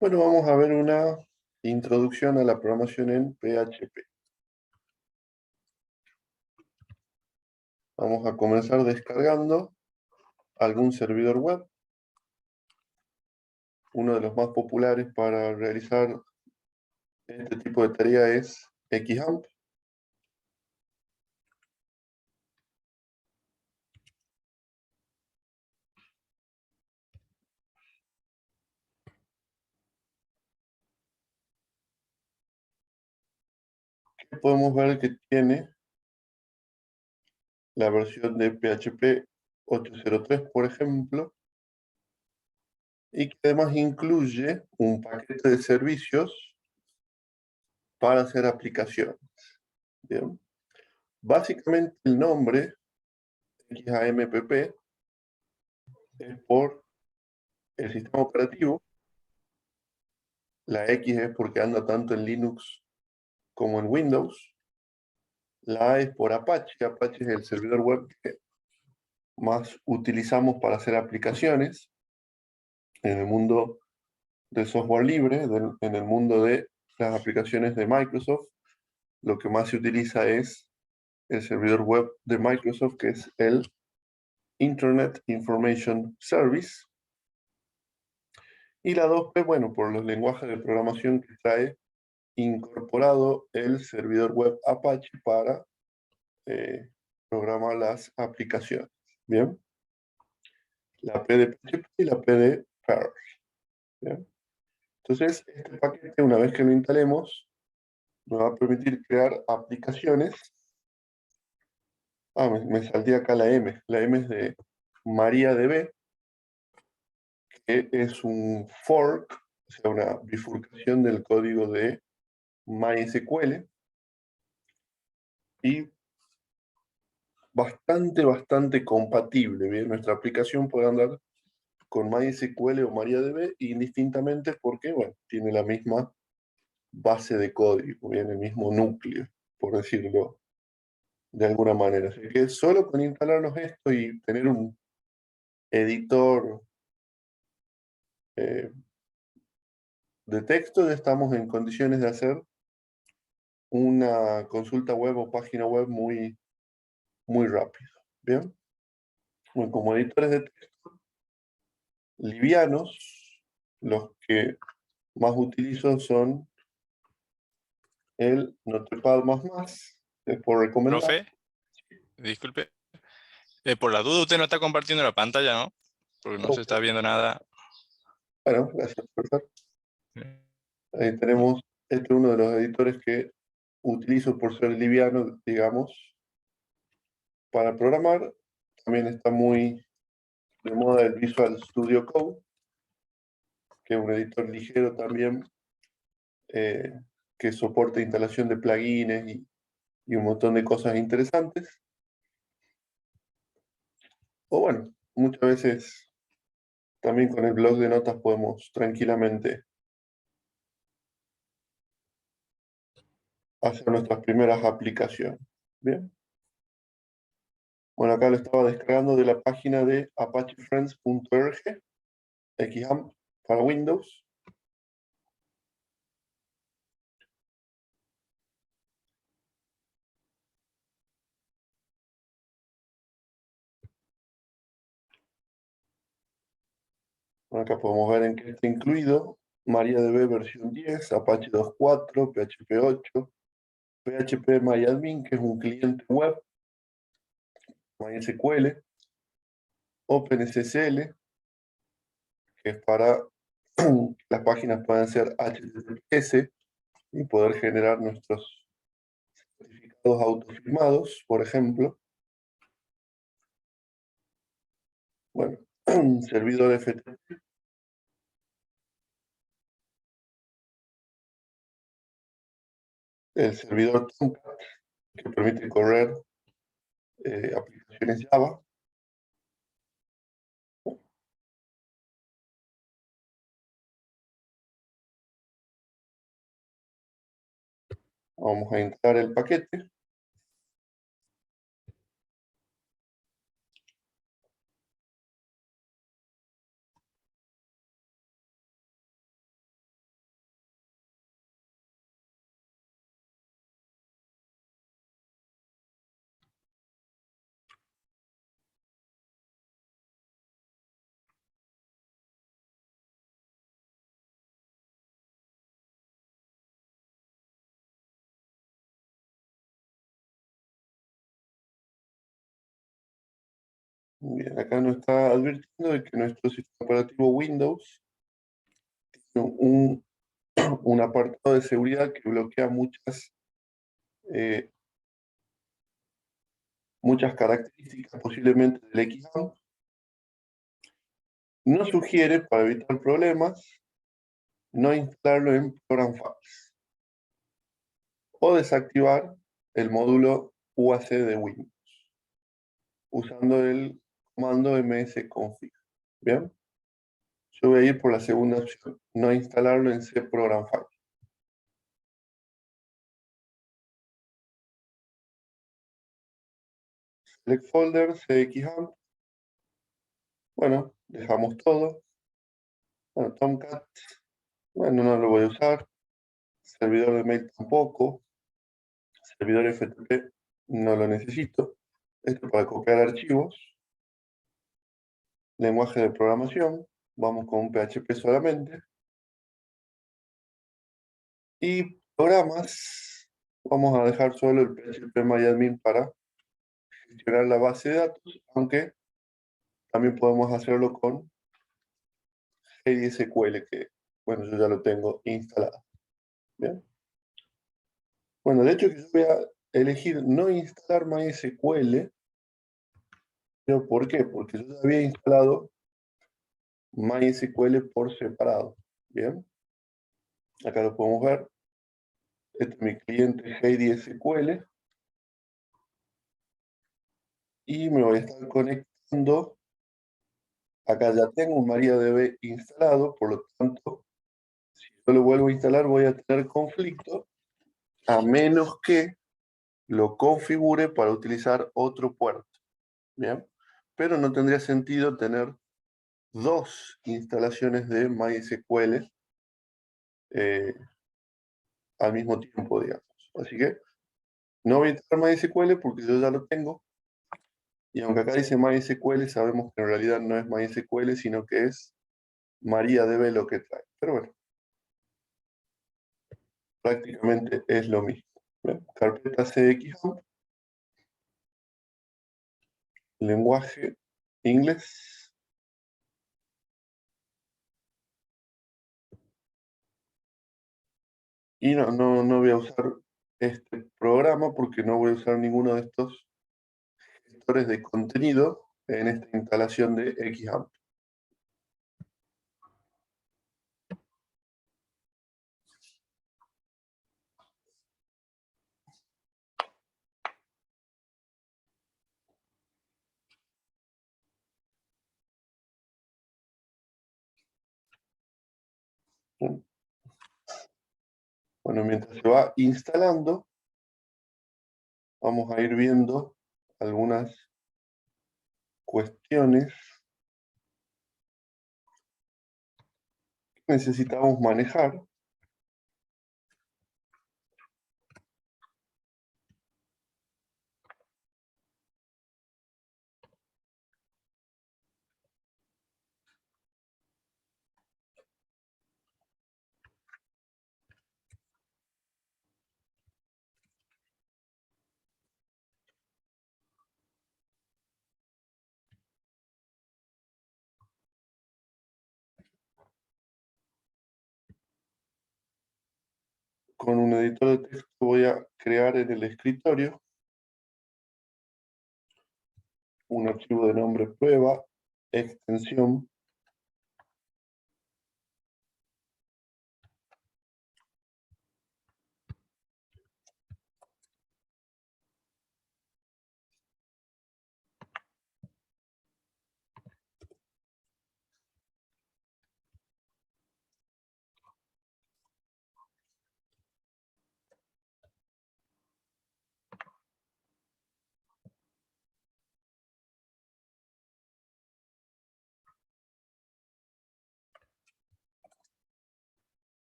Bueno, vamos a ver una introducción a la programación en PHP. Vamos a comenzar descargando algún servidor web. Uno de los más populares para realizar este tipo de tarea es XAMPP. Podemos ver que tiene la versión de PHP 8.03, por ejemplo, y que además incluye un paquete de servicios para hacer aplicaciones. Bien. Básicamente el nombre XAMPP es por el sistema operativo. La X es porque anda tanto en Linux como en Windows. La A es por Apache. Apache es el servidor web que más utilizamos para hacer aplicaciones en el mundo del software libre, en el mundo de las aplicaciones de Microsoft. Lo que más se utiliza es el servidor web de Microsoft, que es el Internet Information Service. Y la 2P, bueno, por los lenguajes de programación que trae incorporado el servidor web Apache para programar las aplicaciones. Bien, la P de PHP y la P de Perl. Bien. Entonces, este paquete, una vez que lo instalemos, nos va a permitir crear aplicaciones. Me salté acá la M. La M es de MariaDB, que es un fork, o sea, una bifurcación del código de MySQL. Y bastante compatible. Bien, nuestra aplicación puede andar con MySQL o MariaDB indistintamente porque, bueno, tiene la misma base de código, bien, el mismo núcleo, por decirlo de alguna manera. Así que solo con instalarnos esto y tener un editor eh, de texto, ya estamos en condiciones de hacer una consulta web o página web muy rápido. Bien, bueno, como editores de texto livianos, los que más utilizo son el Notepad++, es por recomendar. Profe, disculpe. Por la duda, usted no está compartiendo la pantalla, ¿no? Porque no se está viendo nada. Bueno, gracias, profesor. Ahí tenemos, este es uno de los editores que utilizo por ser liviano, digamos, para programar. También está muy de moda el Visual Studio Code, que es un editor ligero también, eh, que soporta instalación de plugins y un montón de cosas interesantes. O bueno, muchas veces también con el blog de notas podemos tranquilamente hacer nuestras primeras aplicaciones. Bien. Bueno, acá lo estaba descargando de la página de apachefriends.org, XAMPP para Windows. Bueno, acá podemos ver en qué está incluido MariaDB versión 10, Apache 2.4, PHP 8, PHP que es un cliente web, MySQL, OpenSSL, que es para las páginas puedan ser HTTPS y poder generar nuestros certificados autofirmados, por ejemplo. Bueno, servidor FTP, el servidor Tomcat, que permite correr aplicaciones Java. Vamos a instalar el paquete. Bien, acá nos está advirtiendo de que nuestro sistema operativo Windows tiene un apartado de seguridad que bloquea eh, muchas características posiblemente del XAMPP. Nos sugiere, para evitar problemas, no instalarlo en Program Files o desactivar el módulo UAC de Windows usando el comando msconfig. Bien, yo voy a ir por la segunda opción, no instalarlo en C Program File. Select folder, CXAMPP. Bueno, dejamos todo. Bueno, Tomcat, bueno, no lo voy a usar. Servidor de mail tampoco. Servidor FTP no lo necesito. Esto para copiar archivos. Lenguaje de programación. Vamos con un PHP solamente. Y programas. Vamos a dejar solo el PHP para gestionar la base de datos, aunque también podemos hacerlo con GDSQL, que bueno, yo ya lo tengo instalado. Bien. Bueno, de hecho que yo voy a elegir no instalar MySQL, pero ¿por qué? Porque yo ya había instalado MySQL por separado. Bien, acá lo podemos ver. Este es mi cliente HeyDSQL y me voy a estar conectando. Acá ya tengo un MariaDB instalado, por lo tanto, si yo lo vuelvo a instalar voy a tener conflicto, a menos que lo configure para utilizar otro puerto. Bien, pero no tendría sentido tener dos instalaciones de MySQL eh, al mismo tiempo, digamos. Así que no voy a instalar MySQL porque yo ya lo tengo. Y aunque acá dice MySQL, sabemos que en realidad no es MySQL, sino que es MariaDB lo que trae. Pero bueno, prácticamente es lo mismo. ¿Ven? Carpeta CXAMPP, lenguaje inglés. Y no voy a usar este programa porque no voy a usar ninguno de estos gestores de contenido en esta instalación de XAMPP. Bueno, mientras se va instalando, vamos a ir viendo algunas cuestiones que necesitamos manejar. Con un editor de texto voy a crear en el escritorio un archivo de nombre prueba, extensión,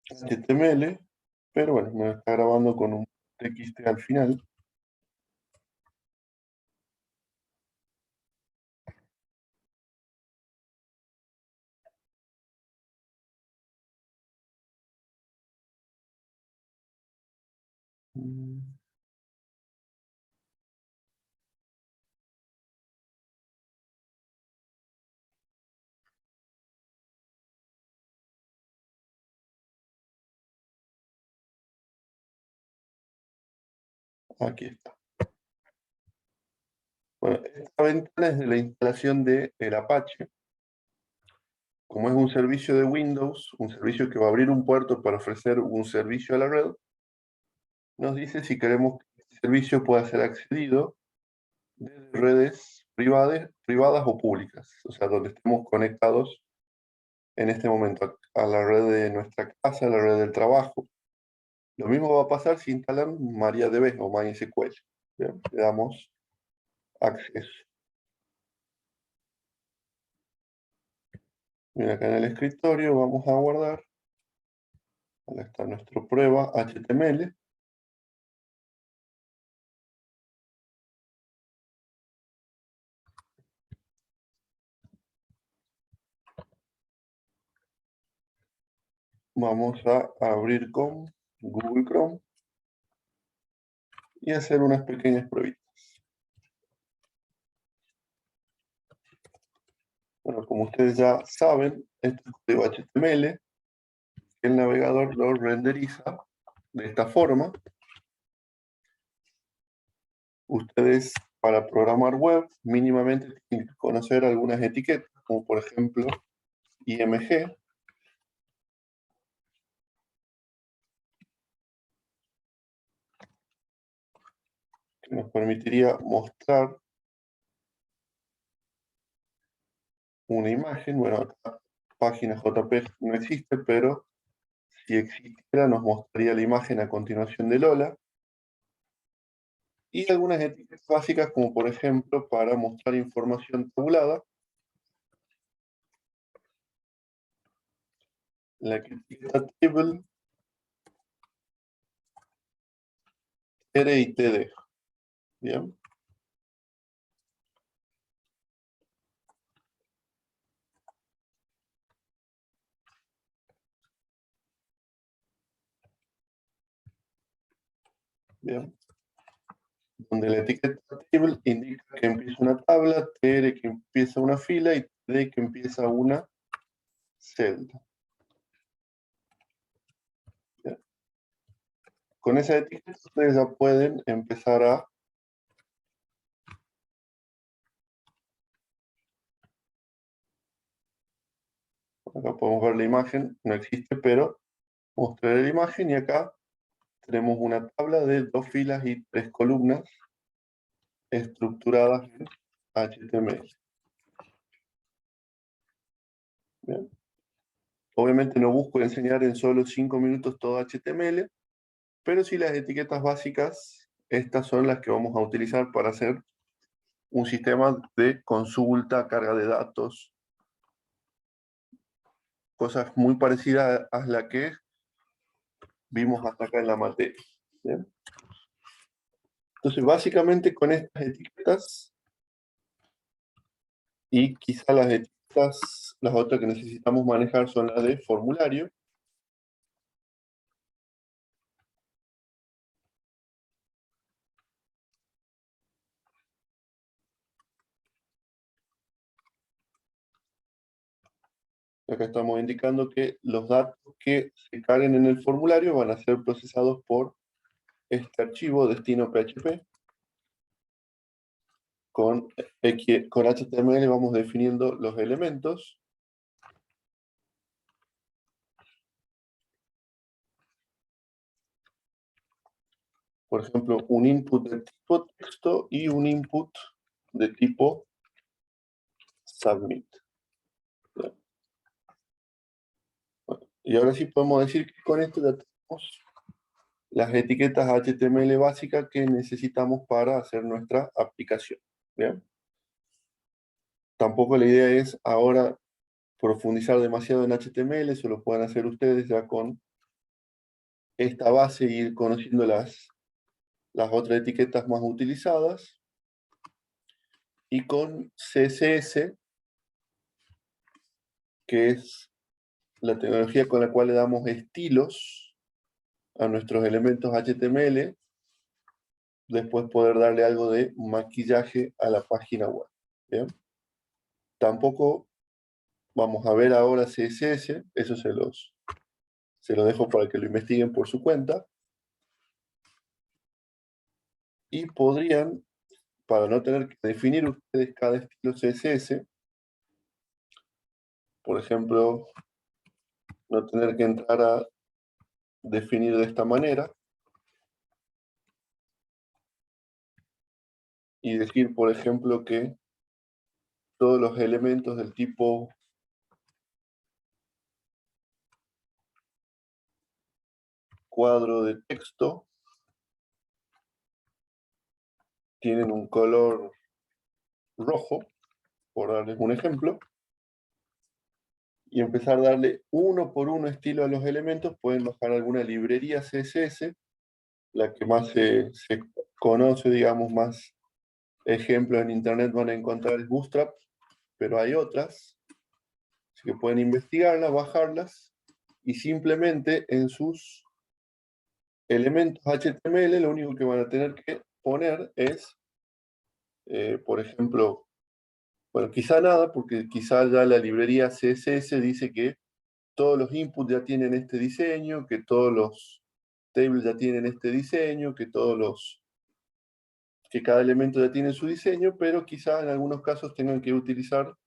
HTML, pero bueno, me lo está grabando con un TXT al final. Aquí está. Bueno, esta ventana es de la instalación del Apache. Como es un servicio de Windows, un servicio que va a abrir un puerto para ofrecer un servicio a la red, nos dice si queremos que este servicio pueda ser accedido desde redes privadas o públicas, o sea, donde estemos conectados en este momento a la red de nuestra casa, a la red del trabajo. Lo mismo va a pasar si instalan MariaDB o MySQL. Bien, le damos acceso. Bien, acá en el escritorio vamos a guardar. Acá está nuestra prueba HTML. Vamos a abrir con Google Chrome y hacer unas pequeñas pruebitas. Bueno, como ustedes ya saben, este es código HTML. El navegador lo renderiza de esta forma. Ustedes, para programar web, mínimamente tienen que conocer algunas etiquetas, como por ejemplo IMG, que nos permitiría mostrar una imagen. Bueno, acá página JPEG no existe, pero si existiera nos mostraría la imagen a continuación de Lola. Y algunas etiquetas básicas, como por ejemplo para mostrar información tabulada, la etiqueta table, R y TD. Bien. Bien. Donde la etiqueta table indica que empieza una tabla, TR que empieza una fila y TD que empieza una celda. Bien. Con esa etiqueta ustedes ya pueden empezar a acá podemos ver la imagen, no existe, pero mostrar la imagen y acá tenemos una tabla de 2 filas y 3 columnas estructuradas en HTML. Bien. Obviamente no busco enseñar en solo 5 minutos todo HTML, pero sí las etiquetas básicas, estas son las que vamos a utilizar para hacer un sistema de consulta, carga de datos, cosas muy parecidas a la que vimos hasta acá en la materia. ¿Bien? Entonces, básicamente con estas etiquetas y quizá las etiquetas, las otras que necesitamos manejar son las de formulario. Acá estamos indicando que los datos que se carguen en el formulario van a ser procesados por este archivo destino PHP. Con HTML vamos definiendo los elementos. Por ejemplo, un input de tipo texto y un input de tipo submit. Bien. Bueno, y ahora sí podemos decir que con esto ya tenemos las etiquetas HTML básicas que necesitamos para hacer nuestra aplicación. ¿Bien? Tampoco la idea es ahora profundizar demasiado en HTML, eso lo pueden hacer ustedes ya con esta base e ir conociendo las otras etiquetas más utilizadas. Y con CSS, que es la tecnología con la cual le damos estilos a nuestros elementos HTML, después poder darle algo de maquillaje a la página web. ¿Bien? Tampoco vamos a ver ahora CSS, eso se los dejo para que lo investiguen por su cuenta. Y podrían, para no tener que definir ustedes cada estilo CSS, por ejemplo, no tener que entrar a definir de esta manera y decir, por ejemplo, que todos los elementos del tipo cuadro de texto tienen un color rojo, por darles un ejemplo, y empezar a darle uno por uno estilo a los elementos. Pueden bajar alguna librería CSS, la que más se conoce, digamos, más ejemplos en internet van a encontrar es Bootstrap, pero hay otras, así que pueden investigarlas, bajarlas, y simplemente en sus elementos HTML lo único que van a tener que poner es, por ejemplo, bueno, quizá nada, porque quizá ya la librería CSS dice que todos los inputs ya tienen este diseño, que todos los tables ya tienen este diseño, que cada elemento ya tiene su diseño, pero quizá en algunos casos tengan que utilizar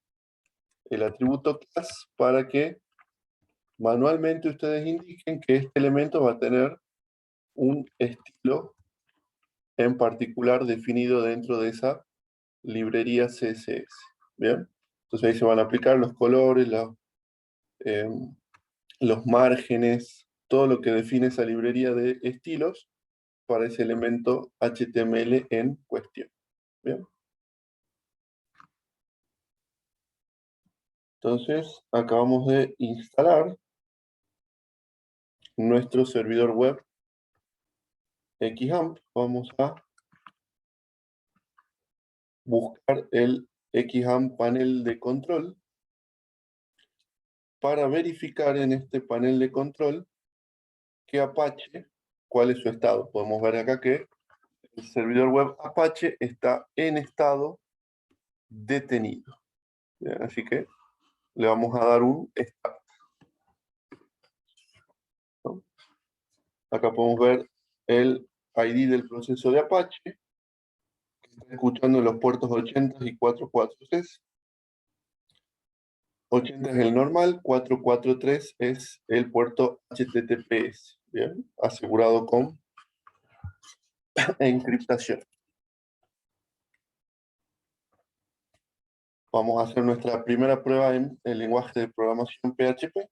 el atributo class para que manualmente ustedes indiquen que este elemento va a tener un estilo en particular definido dentro de esa librería CSS. ¿Bien? Entonces ahí se van a aplicar los colores, los márgenes, todo lo que define esa librería de estilos para ese elemento HTML en cuestión. ¿Bien? Entonces acabamos de instalar nuestro servidor web XAMPP. Vamos a buscar el XAMPP panel de control para verificar en este panel de control que Apache, cuál es su estado. Podemos ver acá que el servidor web Apache está en estado detenido. ¿Bien? Así que le vamos a dar un start, ¿no? Acá podemos ver el ID del proceso de Apache, que está escuchando los puertos 80 y 443. 80 es el normal, 443 es el puerto HTTPS, ¿bien? Asegurado con encriptación. Vamos a hacer nuestra primera prueba en el lenguaje de programación PHP.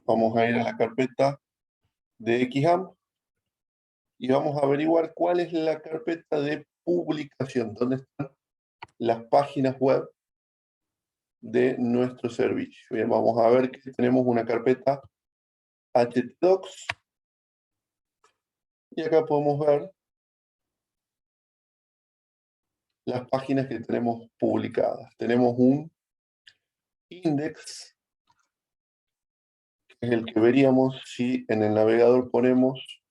Vamos a ir a la carpeta de XAMPP y vamos a averiguar cuál es la carpeta de publicación, dónde están las páginas web de nuestro servicio. Bien, vamos a ver que tenemos una carpeta htdocs y acá podemos ver las páginas que tenemos publicadas. Tenemos un index, que es el que veríamos si en el navegador ponemos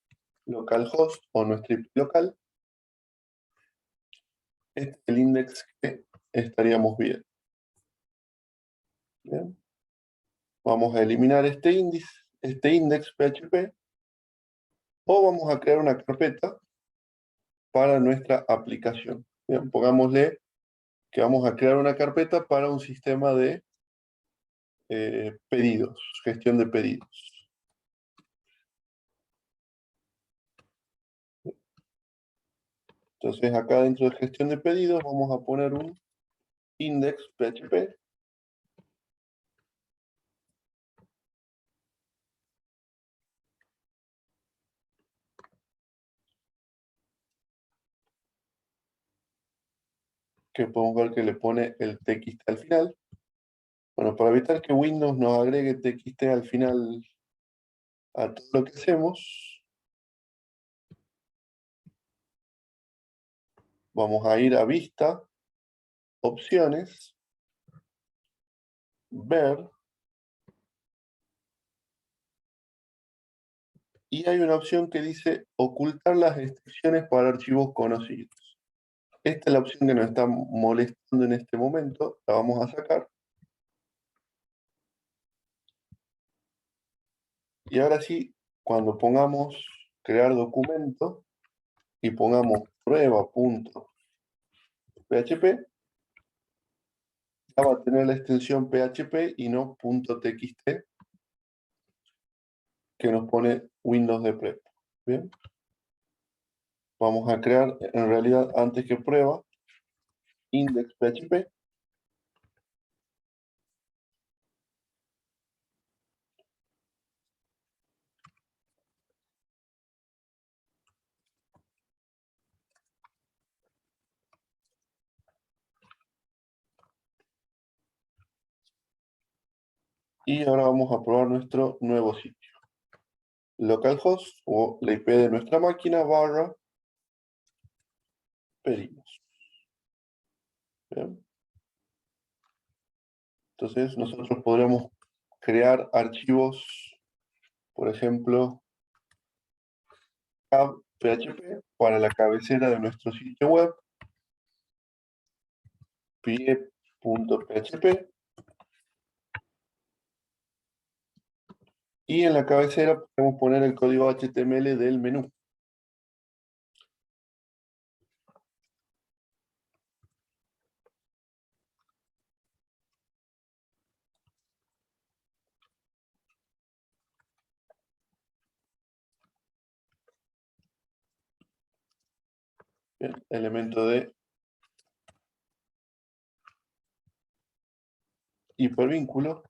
localhost o nuestra IP local. Este es el index que estaríamos viendo. Bien. Vamos a eliminar este índice, este index PHP, o vamos a crear una carpeta para nuestra aplicación. Bien, pongámosle que vamos a crear una carpeta para un sistema de pedidos, gestión de pedidos. Entonces acá dentro de gestión de pedidos vamos a poner un index PHP. Que podemos ver que le pone el TXT al final. Bueno, para evitar que Windows nos agregue TXT al final a todo lo que hacemos, vamos a ir a Vista, Opciones, Ver, y hay una opción que dice Ocultar las extensiones para archivos conocidos. Esta es la opción que nos está molestando en este momento, la vamos a sacar. Y ahora sí, cuando pongamos crear documento y pongamos prueba.php, ya va a tener la extensión PHP y no .txt que nos pone Windows de prep. Bien, vamos a crear en realidad antes que prueba index.php. Y ahora vamos a probar nuestro nuevo sitio. Localhost o la IP de nuestra máquina / Perinos. Bien. Entonces nosotros podremos crear archivos, por ejemplo, PHP para la cabecera de nuestro sitio web, pie.php, y en la cabecera podemos poner el código HTML del menú. Bien, elemento de hipervínculo.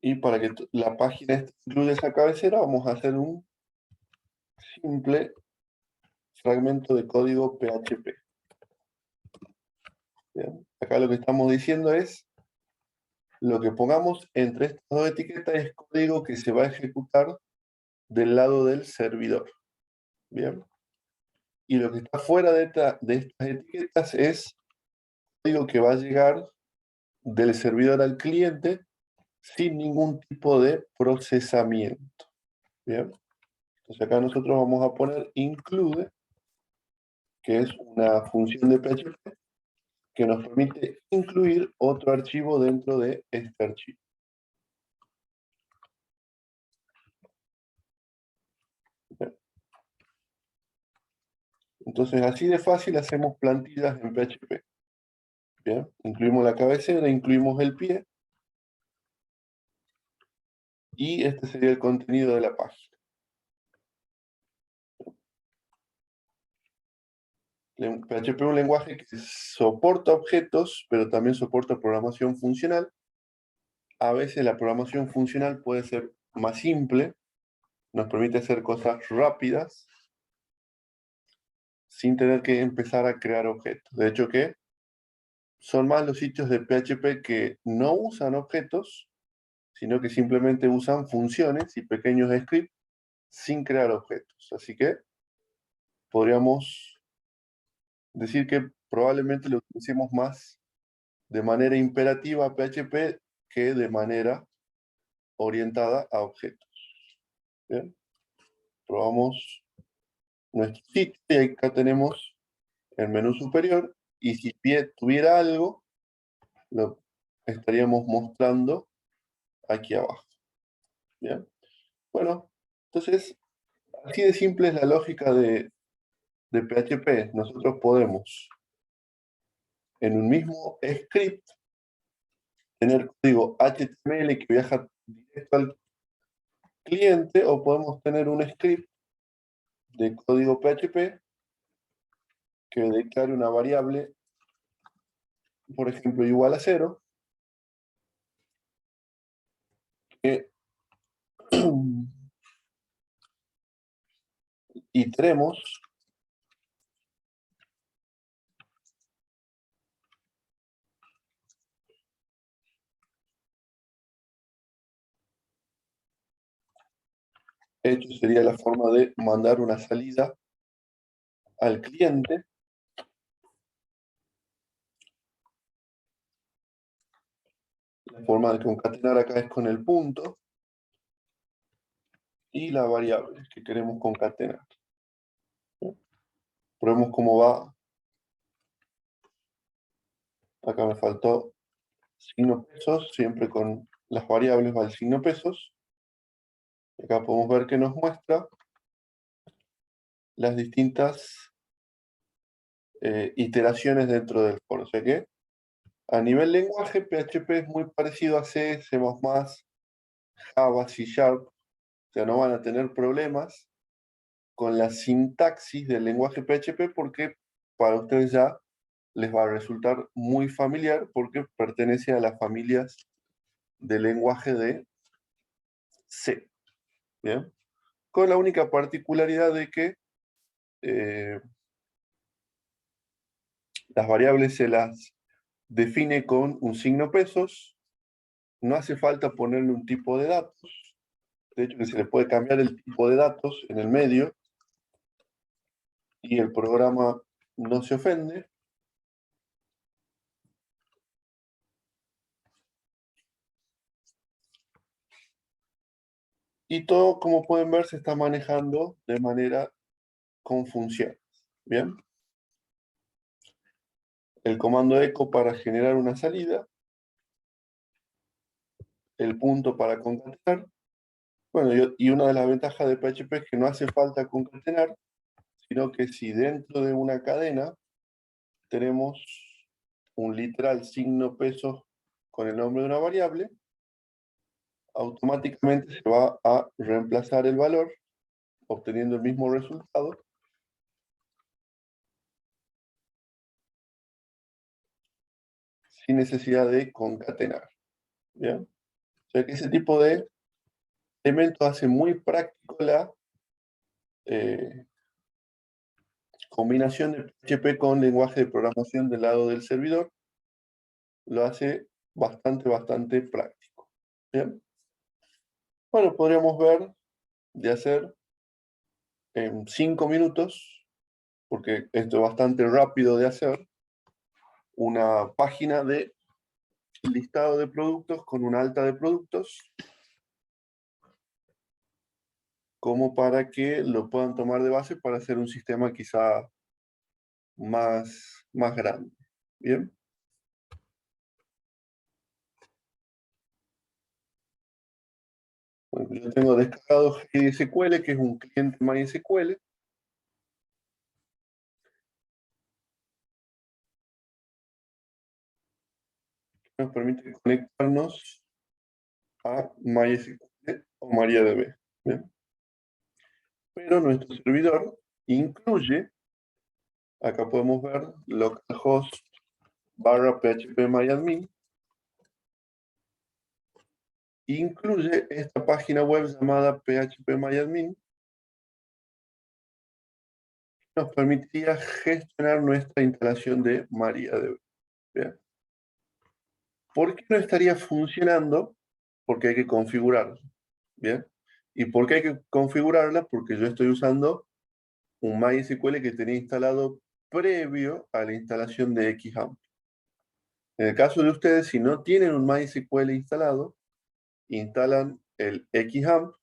Y para que la página incluya esa cabecera, vamos a hacer un simple fragmento de código PHP. Bien, acá lo que estamos diciendo es, lo que pongamos entre estas dos etiquetas es código que se va a ejecutar del lado del servidor. Bien. Y lo que está fuera de estas etiquetas es código que va a llegar del servidor al cliente sin ningún tipo de procesamiento. Bien. Entonces acá nosotros vamos a poner include, que es una función de PHP que nos permite incluir otro archivo dentro de este archivo. Bien. Entonces así de fácil hacemos plantillas en PHP. Bien, incluimos la cabecera, incluimos el pie, y este sería el contenido de la página. PHP es un lenguaje que soporta objetos, pero también soporta programación funcional. A veces la programación funcional puede ser más simple, nos permite hacer cosas rápidas, sin tener que empezar a crear objetos. De hecho que son más los sitios de PHP que no usan objetos, sino que simplemente usan funciones y pequeños scripts sin crear objetos. Así que podríamos decir que probablemente lo utilicemos más de manera imperativa a PHP que de manera orientada a objetos. Bien, probamos nuestro sitio y acá tenemos el menú superior, y si pie tuviera algo, lo estaríamos mostrando aquí abajo. Bien, bueno, entonces así de simple es la lógica de PHP. Nosotros podemos en un mismo script tener código HTML que viaja directo al cliente, o podemos tener un script de código PHP que declare una variable por ejemplo, igual a 0, y tenemos hecho sería la forma de mandar una salida al cliente. La forma de concatenar acá es con el punto y la variable que queremos concatenar. Probemos cómo va. Acá me faltó signo pesos, siempre con las variables va el signo pesos. Acá podemos ver que nos muestra las distintas iteraciones dentro del for. O sea que a nivel lenguaje, PHP es muy parecido a C, C++, Java, C Sharp. O sea, no van a tener problemas con la sintaxis del lenguaje PHP porque para ustedes ya les va a resultar muy familiar porque pertenece a las familias de lenguaje de C. ¿Bien? Con la única particularidad de que las variables se las define con un signo pesos, no hace falta ponerle un tipo de datos, de hecho que se le puede cambiar el tipo de datos en el medio y el programa no se ofende. Y todo, como pueden ver, se está manejando de manera con funciones. ¿Bien? El comando echo para generar una salida, el punto para concatenar. Bueno, y una de las ventajas de PHP es que no hace falta concatenar, sino que si dentro de una cadena tenemos un literal signo pesos con el nombre de una variable, automáticamente se va a reemplazar el valor, obteniendo el mismo resultado, sin necesidad de concatenar. ¿Bien? O sea que ese tipo de elementos hace muy práctico la combinación de PHP con lenguaje de programación del lado del servidor. Lo hace bastante práctico. ¿Bien? Bueno, podríamos ver de hacer en 5 minutos, porque esto es bastante rápido de hacer, una página de listado de productos con una alta de productos, como para que lo puedan tomar de base para hacer un sistema quizá más grande. ¿Bien? Bueno, yo tengo descargado GSQL, que es un cliente MySQL. Nos permite conectarnos a MySQL o MariaDB. ¿Bien? Pero nuestro servidor incluye, acá podemos ver, localhost /phpMyAdmin, incluye esta página web llamada phpMyAdmin, que nos permitiría gestionar nuestra instalación de MariaDB. ¿Bien? ¿Por qué no estaría funcionando? Porque hay que configurarla. ¿Bien? ¿Y por qué hay que configurarla? Porque yo estoy usando un MySQL que tenía instalado previo a la instalación de XAMPP. En el caso de ustedes, si no tienen un MySQL instalado, instalan el XAMPP,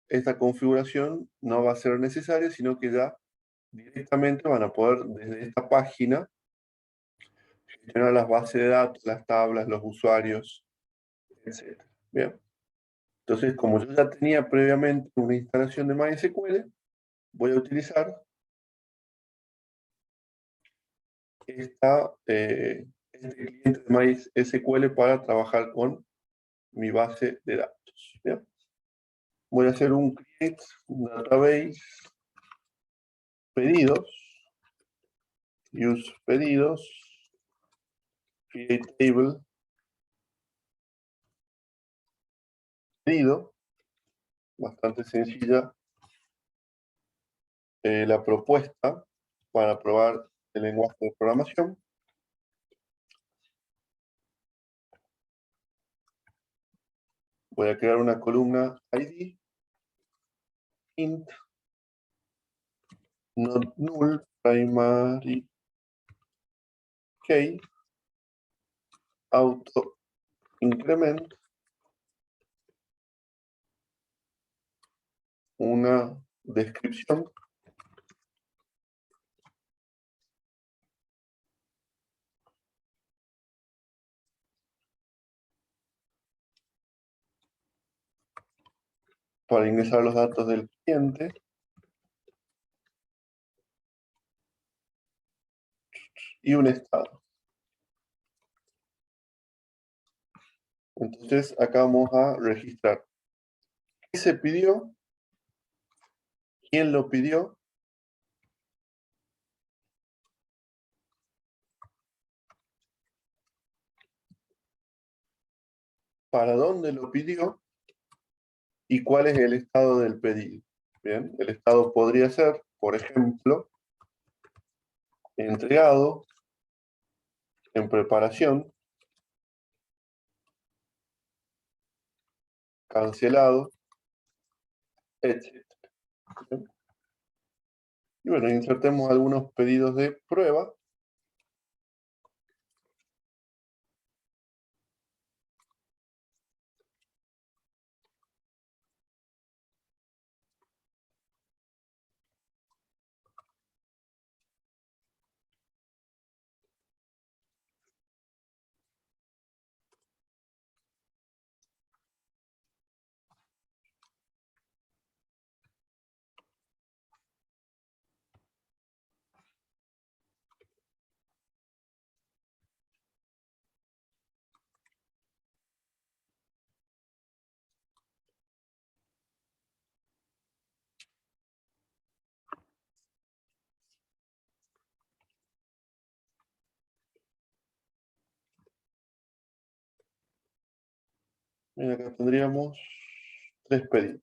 esta configuración no va a ser necesaria, sino que ya directamente van a poder desde esta página gestionar las bases de datos, las tablas, los usuarios, etc. Bien. Entonces, como yo ya tenía previamente una instalación de MySQL, voy a utilizar este cliente de MySQL para trabajar con mi base de datos. ¿Bien? Voy a hacer un create database pedidos, use pedidos, create table, pedido, bastante sencilla, la propuesta para probar el lenguaje de programación. Voy a crear una columna ID, int, not null, primary key, auto increment, una descripción, para ingresar los datos del cliente, y un estado. Entonces acá vamos a registrar qué se pidió, quién lo pidió, para dónde lo pidió y cuál es el estado del pedido. Bien, el estado podría ser, por ejemplo, entregado, en preparación, cancelado, etc. ¿Bien? Y bueno, insertemos algunos pedidos de prueba. Bien, acá tendríamos 3 pedidos.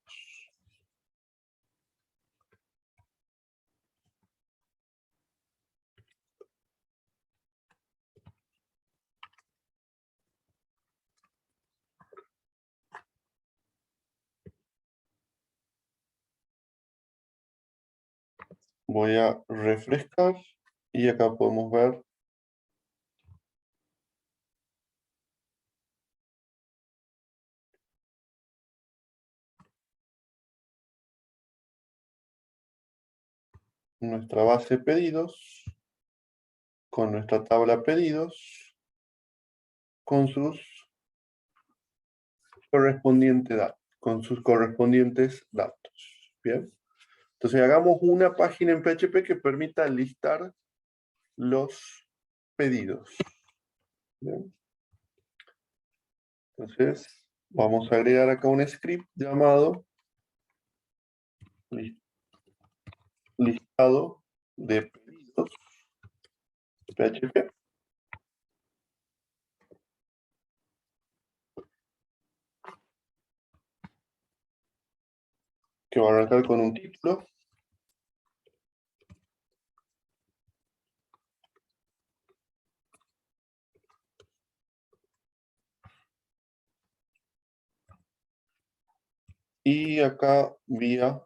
Voy a refrescar y acá podemos ver nuestra base de pedidos con nuestra tabla pedidos con sus correspondientes datos. Bien. Entonces hagamos una página en PHP que permita listar los pedidos. Bien. Entonces vamos a agregar acá un script llamado listado de pedidos PHP, que va a arrancar con un título. Y acá vía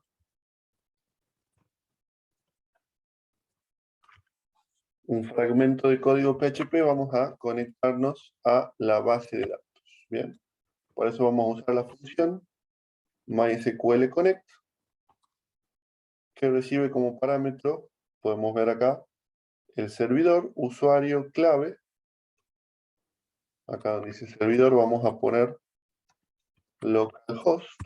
un fragmento de código PHP vamos a conectarnos a la base de datos. Bien. Por eso vamos a usar la función MySQL Connect, que recibe como parámetro, podemos ver acá, el servidor, usuario, clave. Acá donde dice servidor vamos a poner localhost.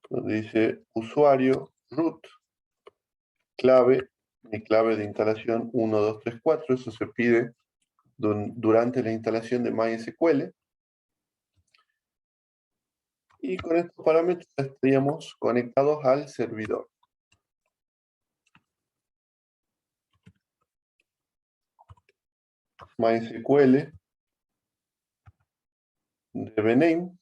Donde dice usuario, root, clave, mi clave de instalación 1234, eso se pide durante la instalación de MySQL. Y con estos parámetros estaríamos conectados al servidor. MySQL dbName.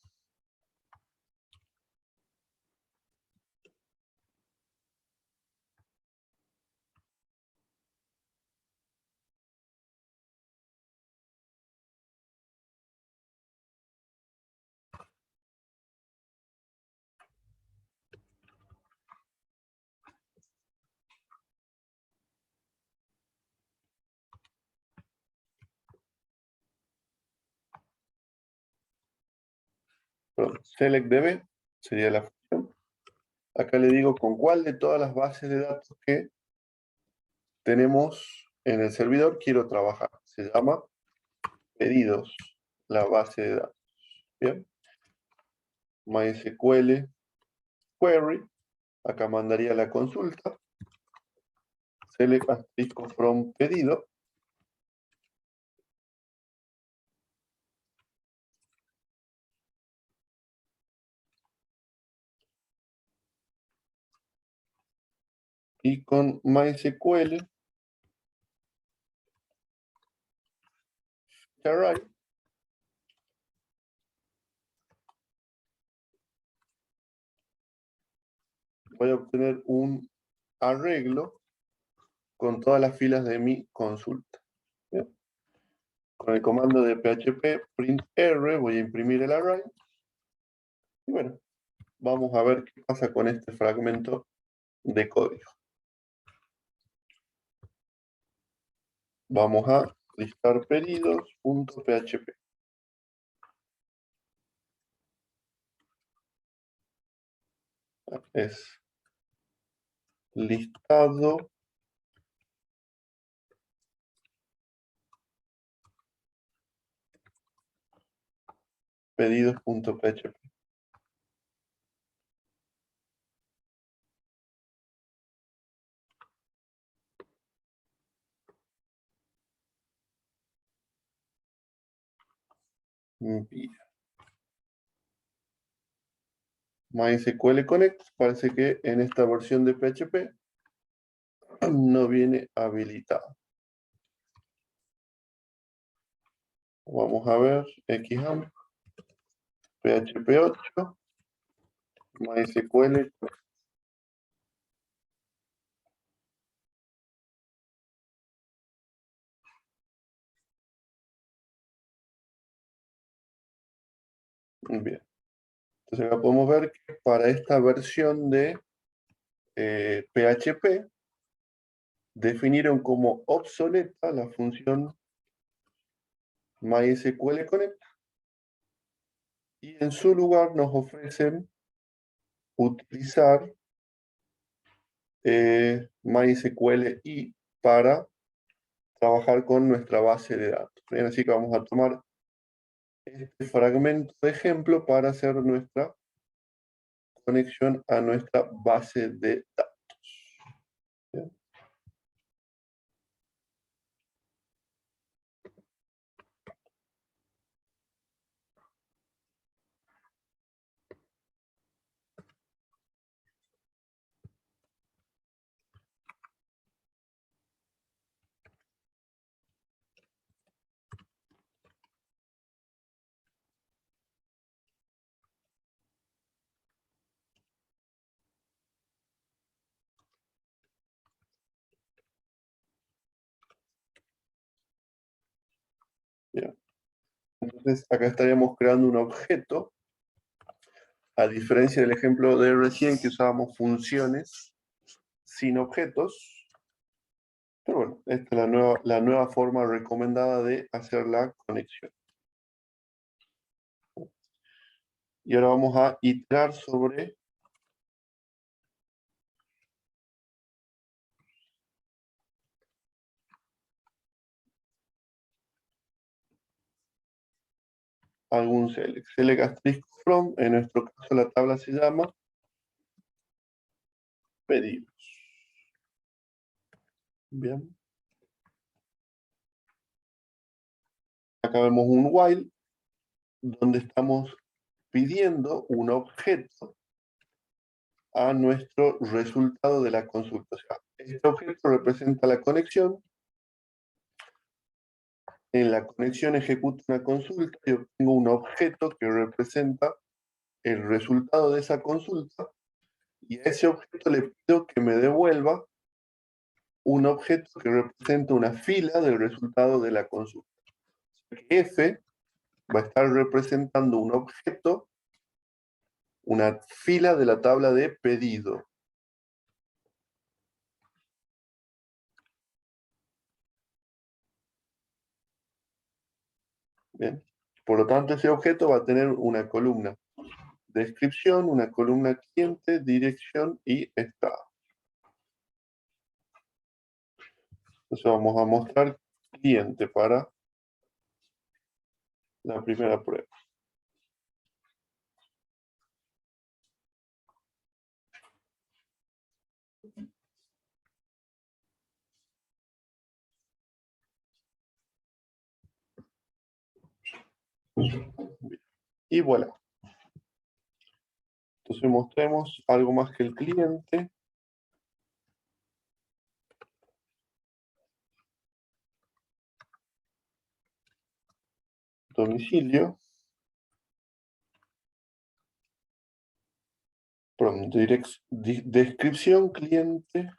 SelectDB sería la función. Acá le digo con cuál de todas las bases de datos que tenemos en el servidor quiero trabajar. Se llama pedidos, la base de datos. Bien. MySQL query. Acá mandaría la consulta. Select asterisco from pedido. Y con MySQL array voy a obtener un arreglo con todas las filas de mi consulta. Bien. Con el comando de php print r voy a imprimir el array. Y bueno, vamos a ver qué pasa con este fragmento de código. Vamos a listar pedidos.php. Es listado pedidos.php. Bien. MySQL Connect parece que en esta versión de PHP no viene habilitado. Vamos a ver xampp PHP 8 MySQL. Bien. Entonces acá podemos ver que para esta versión de PHP definieron como obsoleta la función MySQL Connect y en su lugar nos ofrecen utilizar MySQL y para trabajar con nuestra base de datos. Bien, así que vamos a tomar este fragmento de ejemplo para hacer nuestra conexión a nuestra base de datos. Bien. Bien. Entonces acá estaríamos creando un objeto, a diferencia del ejemplo de recién que usábamos funciones sin objetos. Pero bueno, esta es la nueva forma recomendada de hacer la conexión. Y ahora vamos a iterar sobre algún select. Select asterisco from, en nuestro caso la tabla se llama pedidos. Bien. Acá vemos un while donde estamos pidiendo un objeto a nuestro resultado de la consulta. O sea, este objeto representa la conexión en la conexión ejecuto una consulta y obtengo un objeto que representa el resultado de esa consulta, y a ese objeto le pido que me devuelva un objeto que representa una fila del resultado de la consulta. F va a estar representando un objeto, una fila de la tabla de pedido. Bien. Por lo tanto, ese objeto va a tener una columna descripción, una columna cliente, dirección y estado. Entonces vamos a mostrar cliente para la primera prueba. Y voilà. Entonces mostremos algo más que el cliente. Domicilio. Perdón, descripción cliente.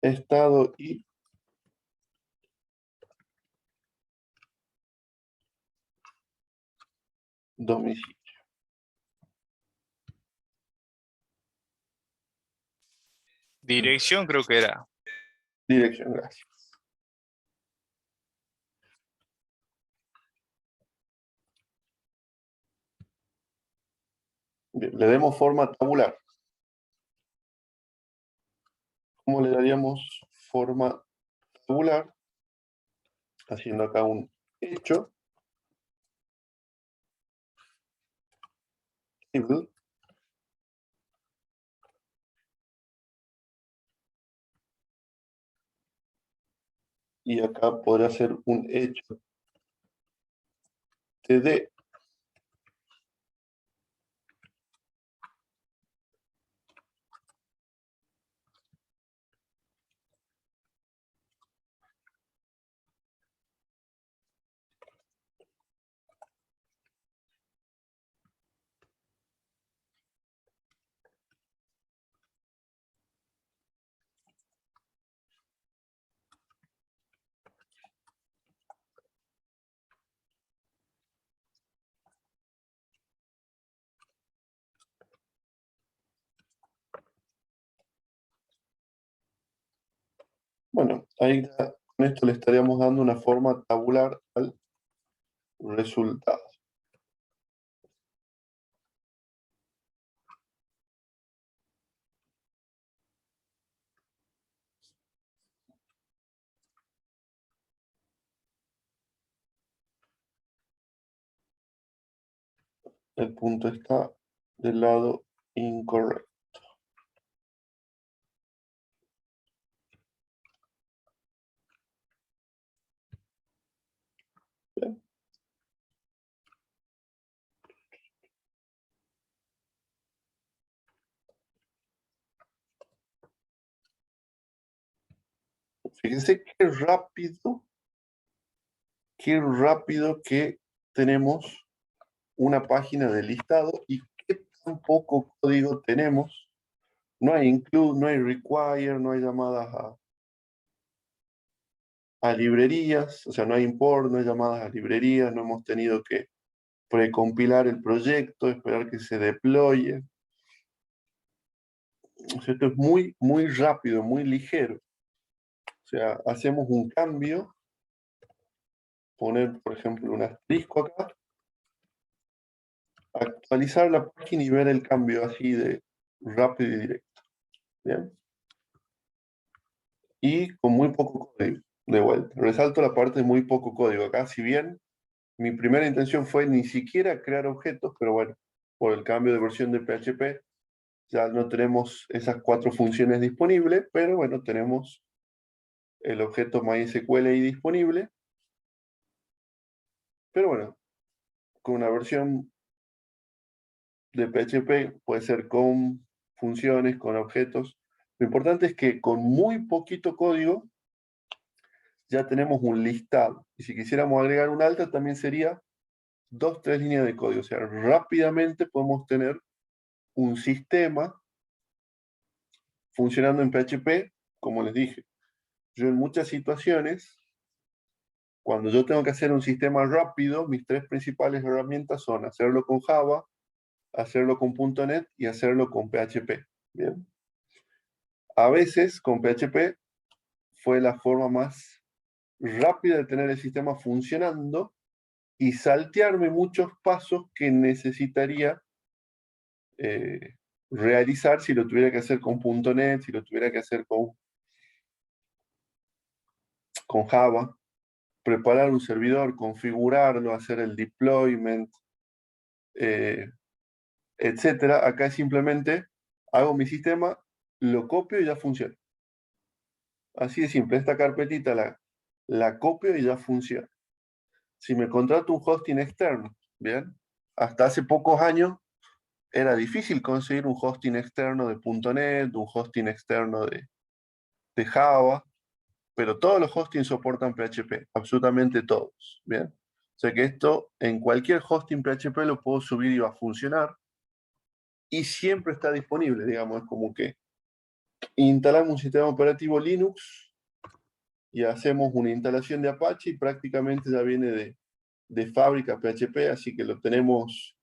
Estado y domicilio. Dirección creo que era. Dirección, gracias. Bien, le demos forma tabular. ¿Cómo le daríamos forma tabular? Haciendo acá un hecho. Table. Y acá podrá ser un hecho td. Bueno, ahí con esto le estaríamos dando una forma tabular al resultado. El punto está del lado incorrecto. Bien. Fíjense qué rápido que tenemos una página de listado y qué tan poco código tenemos. No hay include, no hay require, no hay llamadas a librerías, o sea, no hay import, no hay llamadas a librerías, no hemos tenido que precompilar el proyecto, esperar que se deploye. O sea, esto es muy, muy rápido, muy ligero. O sea, hacemos un cambio, poner, por ejemplo, un asterisco acá, actualizar la página y ver el cambio así de rápido y directo. ¿Bien? Y con muy poco código, de vuelta. Resalto la parte de muy poco código acá, si bien mi primera intención fue ni siquiera crear objetos, pero bueno, por el cambio de versión de PHP, ya no tenemos esas 4 funciones disponibles, pero bueno, tenemos el objeto MySQL ahí disponible. Pero bueno, con una versión de PHP puede ser con funciones, con objetos. Lo importante es que con muy poquito código ya tenemos un listado. Y si quisiéramos agregar un alta, también sería 2, 3 líneas de código. O sea, rápidamente podemos tener un sistema funcionando en PHP, como les dije. Yo en muchas situaciones, cuando yo tengo que hacer un sistema rápido, mis tres principales herramientas son hacerlo con Java, hacerlo con .NET y hacerlo con PHP. ¿Bien? A veces con PHP fue la forma más rápida de tener el sistema funcionando y saltearme muchos pasos que necesitaría realizar si lo tuviera que hacer con .NET, si lo tuviera que hacer con Java, preparar un servidor, configurarlo, hacer el deployment, etcétera. Acá simplemente hago mi sistema, lo copio y ya funciona. Así de simple, esta carpetita la copio y ya funciona. Si me contrato un hosting externo, ¿bien? Hasta hace pocos años era difícil conseguir un hosting externo de .NET, un hosting externo de Java, pero todos los hostings soportan PHP, absolutamente todos, ¿bien? O sea que esto en cualquier hosting PHP lo puedo subir y va a funcionar y siempre está disponible, digamos, es como que instalamos un sistema operativo Linux y hacemos una instalación de Apache y prácticamente ya viene de fábrica PHP, así que lo tenemos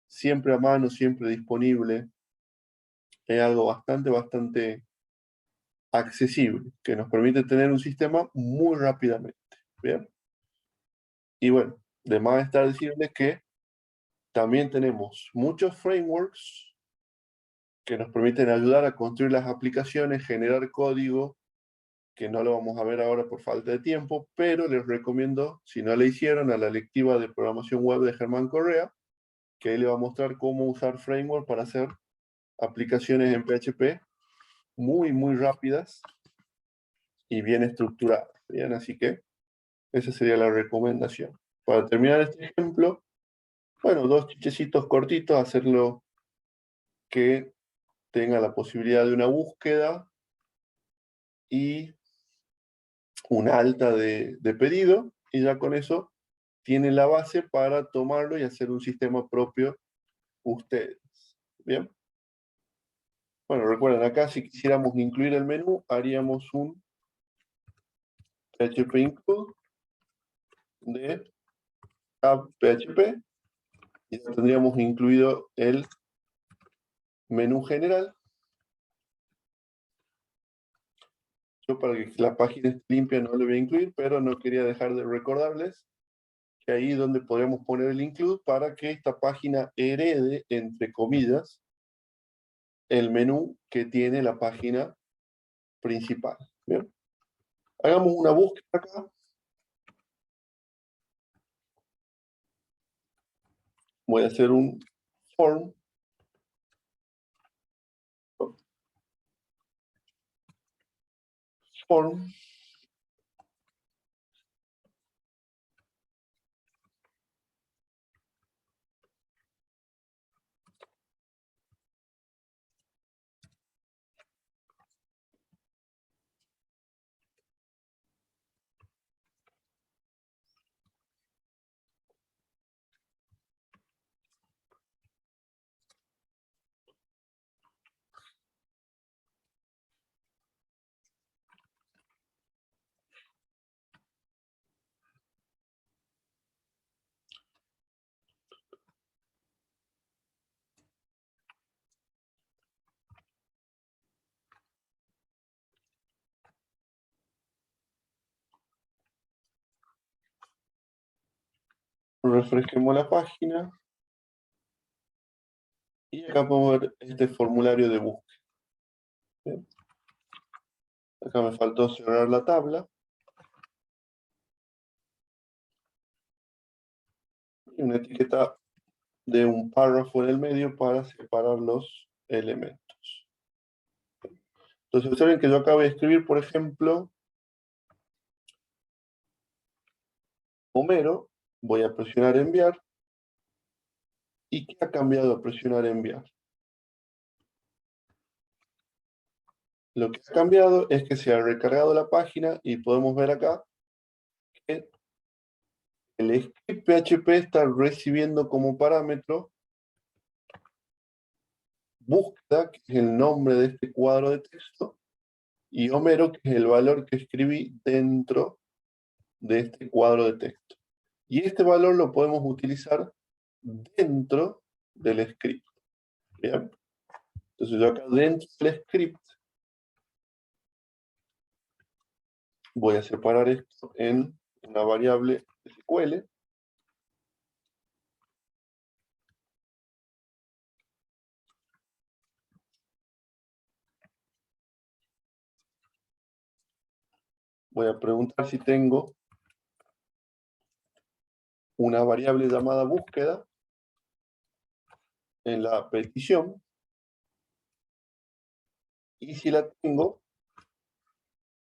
siempre a mano, siempre disponible. Es algo bastante accesible, que nos permite tener un sistema muy rápidamente. ¿Bien? Y bueno, de más está decirles que también tenemos muchos frameworks que nos permiten ayudar a construir las aplicaciones, generar código, que no lo vamos a ver ahora por falta de tiempo, pero les recomiendo, si no le hicieron, a la lectiva de programación web de Germán Correa, que ahí le va a mostrar cómo usar framework para hacer aplicaciones en PHP muy rápidas y bien estructuradas. Bien, así que esa sería la recomendación. Para terminar este ejemplo, bueno, dos chichecitos cortitos, hacerlo que tenga la posibilidad de una búsqueda y una alta de pedido, y ya con eso tiene la base para tomarlo y hacer un sistema propio ustedes. Bien. Bueno, recuerden, acá si quisiéramos incluir el menú, haríamos un PHP include de app PHP y ya tendríamos incluido el menú general. Yo para que la página esté limpia no lo voy a incluir, pero no quería dejar de recordarles que ahí es donde podemos poner el include para que esta página herede, entre comillas, el menú que tiene la página principal. ¿Bien? Hagamos una búsqueda acá. Voy a hacer un form. Form. Refresquemos la página. Y acá podemos ver este formulario de búsqueda. ¿Bien? Acá me faltó cerrar la tabla. Y una etiqueta de un párrafo en el medio para separar los elementos. Entonces observen que yo acabo de escribir, por ejemplo, Homero, voy a presionar enviar. ¿Y qué ha cambiado al presionar enviar? Lo que ha cambiado es que se ha recargado la página y podemos ver acá que el script PHP está recibiendo como parámetro búsqueda, que es el nombre de este cuadro de texto, y Homero, que es el valor que escribí dentro de este cuadro de texto. Y este valor lo podemos utilizar dentro del script. ¿Bien? Entonces yo acá dentro del script voy a separar esto en una variable SQL. Voy a preguntar si tengo una variable llamada búsqueda en la petición. Y si la tengo,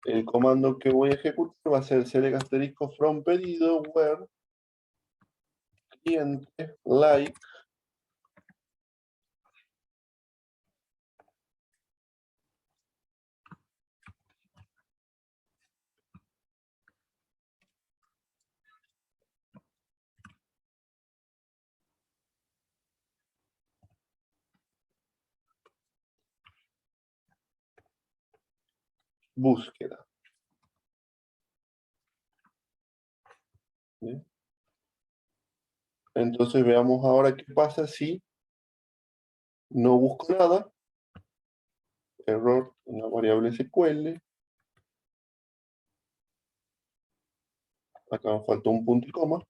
el comando que voy a ejecutar va a ser select asterisco from pedido where cliente like búsqueda. ¿Bien? Entonces veamos ahora qué pasa si no busco nada. Error, una variable SQL. Acá me faltó un punto y coma.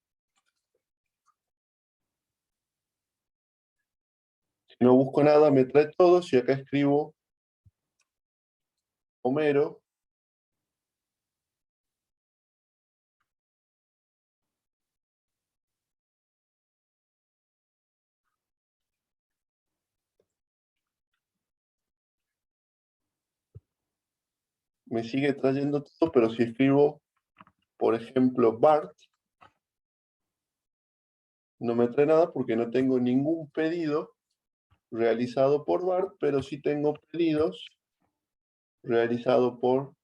Si no busco nada, me trae todo. Si acá escribo Homero, me sigue trayendo todo, pero si escribo, por ejemplo, Bart, no me trae nada porque no tengo ningún pedido realizado por Bart, pero sí tengo pedidos realizados por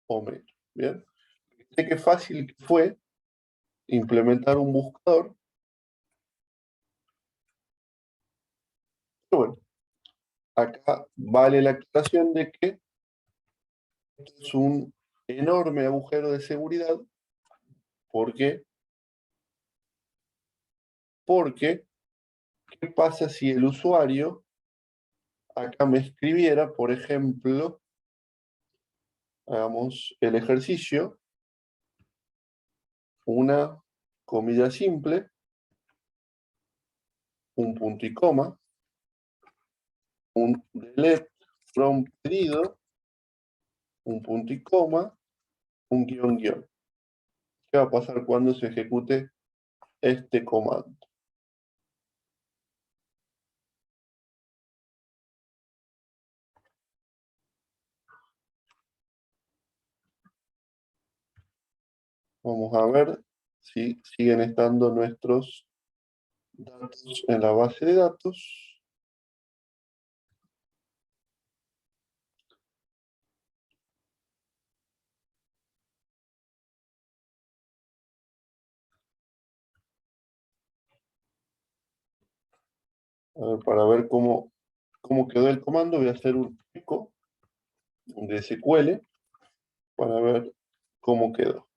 Homero. Bien, sé que fácil que fue implementar un buscador. Pero bueno, acá vale la aclaración de que esto es un enorme agujero de seguridad. ¿Por qué? Porque, ¿qué pasa si el usuario acá me escribiera, por ejemplo, hagamos el ejercicio, una comilla simple, un punto y coma, un delete from pedido, un punto y coma, un guión guión? ¿Qué va a pasar cuando se ejecute este comando? Vamos a ver si siguen estando nuestros datos en la base de datos. A ver, para ver cómo quedó el comando, voy a hacer un eco de SQL para ver cómo quedó.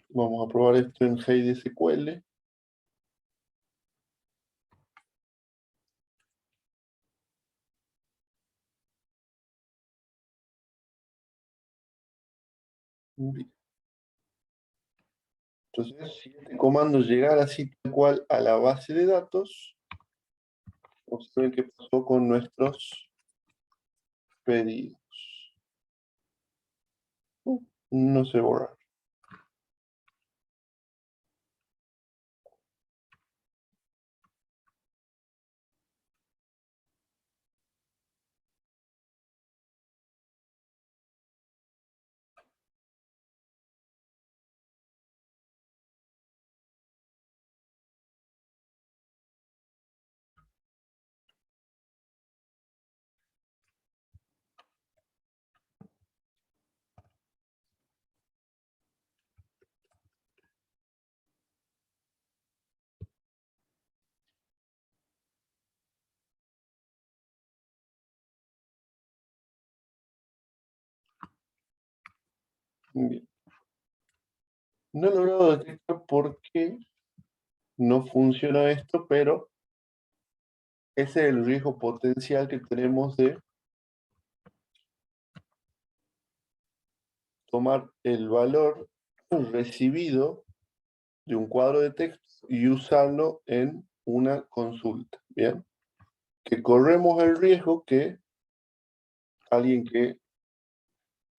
Vamos a probar esto en Heidi SQL. Bien. Entonces, si este comando llegara así tal cual a la base de datos, vamos a ver qué pasó con nuestros pedidos. No se borra. Bien. No he logrado detectar por qué no funciona esto, pero ese es el riesgo potencial que tenemos de tomar el valor recibido de un cuadro de texto y usarlo en una consulta. Bien, que corremos el riesgo que alguien que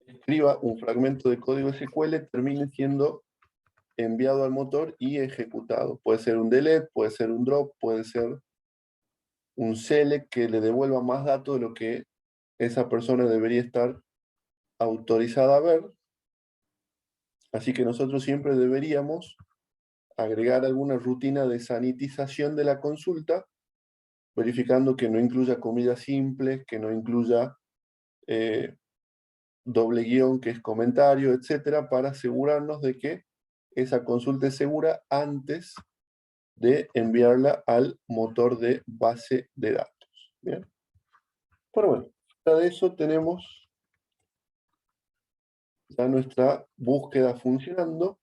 escriba un fragmento de código SQL termine siendo enviado al motor y ejecutado. Puede ser un delete, puede ser un drop, puede ser un select que le devuelva más datos de lo que esa persona debería estar autorizada a ver. Así que nosotros siempre deberíamos agregar alguna rutina de sanitización de la consulta, verificando que no incluya comillas simples, que no incluya doble guión, que es comentario, etcétera, para asegurarnos de que esa consulta es segura antes de enviarla al motor de base de datos. ¿Bien? Pero bueno, fuera de eso tenemos ya nuestra búsqueda funcionando.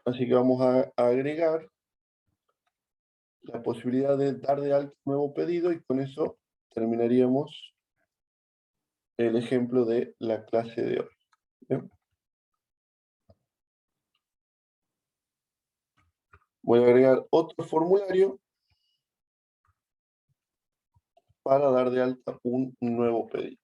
Así que vamos a agregar la posibilidad de dar de alta un nuevo pedido y con eso terminaríamos el ejemplo de la clase de hoy. ¿Bien? Voy a agregar otro formulario para dar de alta un nuevo pedido.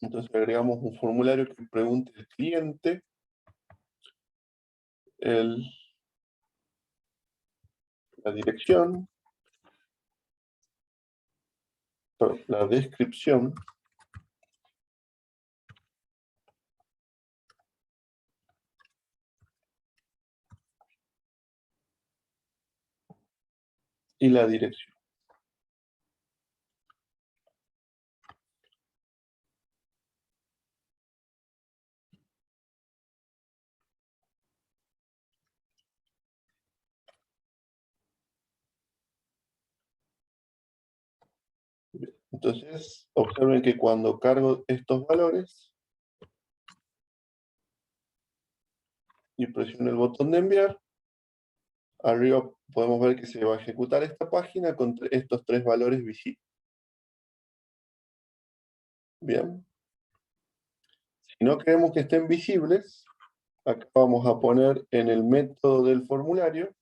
Entonces agregamos un formulario que pregunte al cliente la dirección, la descripción y la dirección. Entonces, observen que cuando cargo estos valores y presiono el botón de enviar, arriba podemos ver que se va a ejecutar esta página con estos tres valores visibles. Bien. Si no queremos que estén visibles, acá vamos a poner en el método del formulario,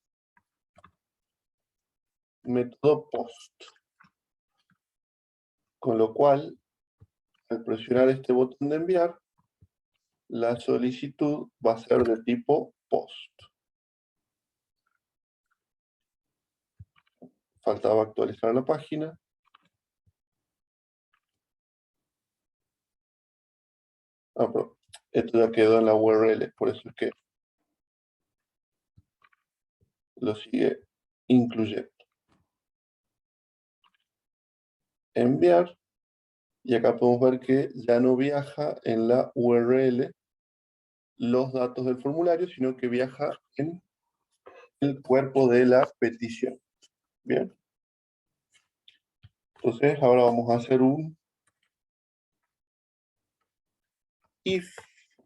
método post. Con lo cual, al presionar este botón de enviar, la solicitud va a ser de tipo post. Faltaba actualizar la página. Pero esto ya quedó en la URL, por eso es que lo sigue incluyendo. Enviar, y acá podemos ver que ya no viaja en la URL los datos del formulario, sino que viaja en el cuerpo de la petición. Bien. Entonces, ahora vamos a hacer un if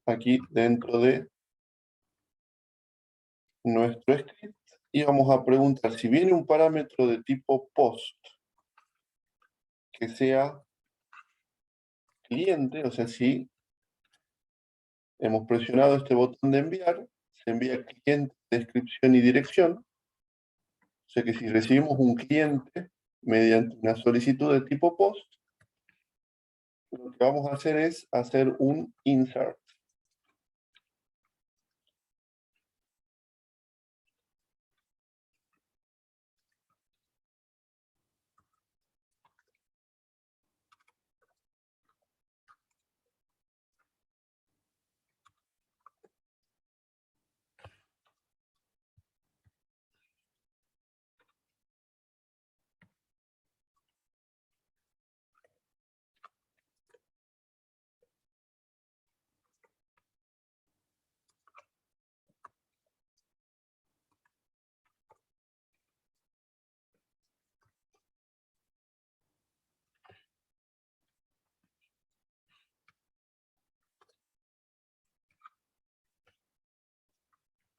aquí dentro de nuestro script y vamos a preguntar si viene un parámetro de tipo post que sea cliente, o sea, si hemos presionado este botón de enviar, se envía cliente, descripción y dirección. O sea que si recibimos un cliente mediante una solicitud de tipo post, lo que vamos a hacer es hacer un insert.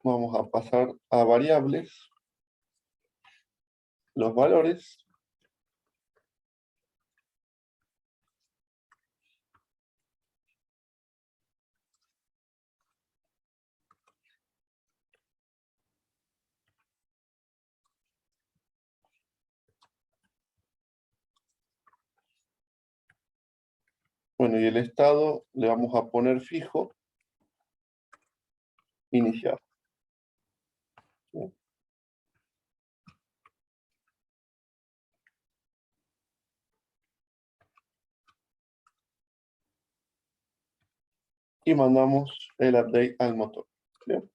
Vamos a pasar a variables los valores. Bueno, y el estado le vamos a poner fijo, iniciar. ¿Sí? Y mandamos el update al motor. ¿Bien?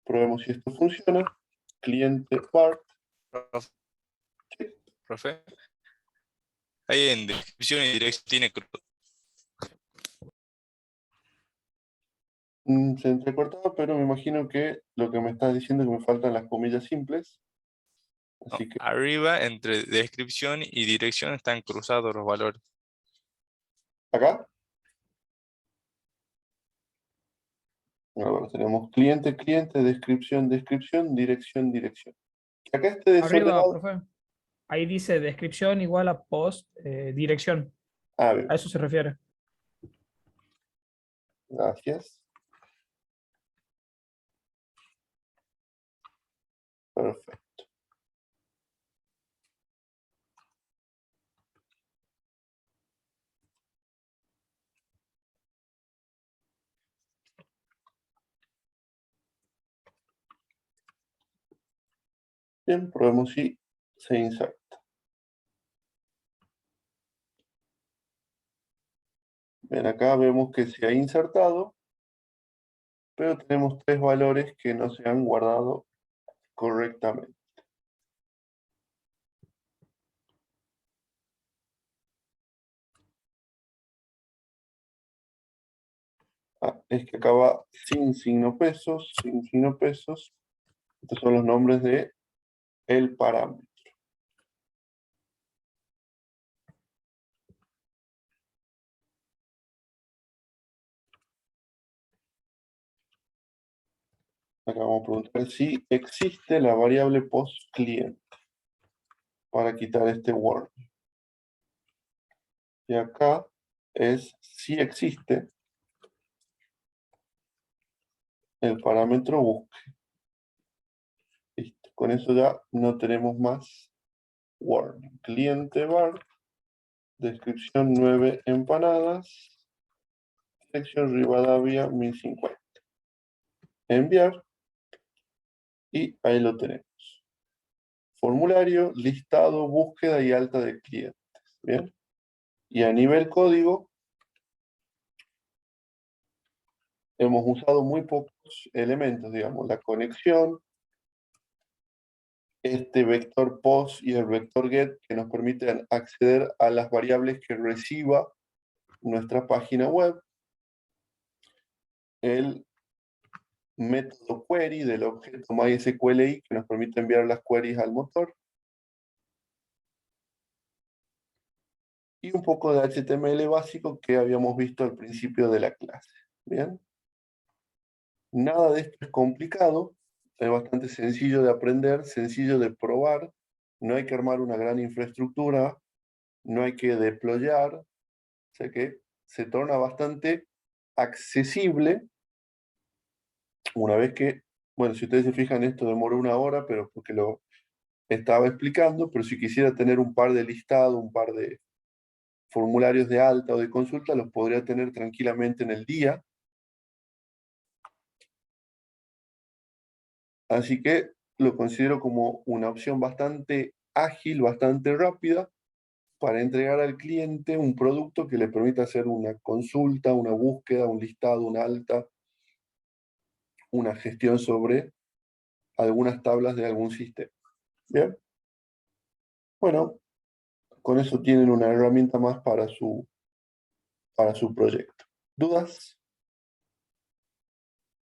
Probemos si esto funciona. Cliente part. Sí. Profe. Ahí en descripción y dirección tiene Se entrecortaba, pero me imagino que lo que me estás diciendo es que me faltan las comillas simples. no, Así que arriba entre descripción y dirección están cruzados los valores. acá. Ahora tenemos cliente, cliente, descripción, descripción, dirección, dirección. Y acá este Arriba, desordenado. profe. Ahí dice descripción igual a post, dirección. A ver, A eso se refiere. gracias. Perfecto. Bien, probemos si se inserta. Bien, acá vemos que se ha insertado, pero tenemos 3 valores que no se han guardado correctamente. Es que acaba sin signo pesos, sin signo pesos. Estos son los nombres de el parámetro. Acá vamos a preguntar si existe la variable post cliente para quitar este warning. Y acá es si existe el parámetro busque. Listo. Con eso ya no tenemos más warning. Cliente bar, descripción 9 empanadas, dirección Rivadavia 1050. Enviar, y ahí lo tenemos. Formulario, listado, búsqueda y alta de clientes. Bien. Y a nivel código, hemos usado muy pocos elementos, digamos, la conexión, este vector post y el vector get que nos permiten acceder a las variables que reciba nuestra página web, el método query del objeto MySQLi que nos permite enviar las queries al motor, y un poco de HTML básico que habíamos visto al principio de la clase. Bien. Nada de esto es complicado, es bastante sencillo de aprender, sencillo de probar, no hay que armar una gran infraestructura, no hay que deployar, o sea que se torna bastante accesible una vez que, bueno, si ustedes se fijan, esto demoró 1 hora, pero porque lo estaba explicando, pero si quisiera tener un par de listados, un par de formularios de alta o de consulta, los podría tener tranquilamente en el día. Así que lo considero como una opción bastante ágil, bastante rápida, para entregar al cliente un producto que le permita hacer una consulta, una búsqueda, un listado, una alta, una gestión sobre algunas tablas de algún sistema. Bien. Bueno, con eso tienen una herramienta más para su proyecto. ¿Dudas?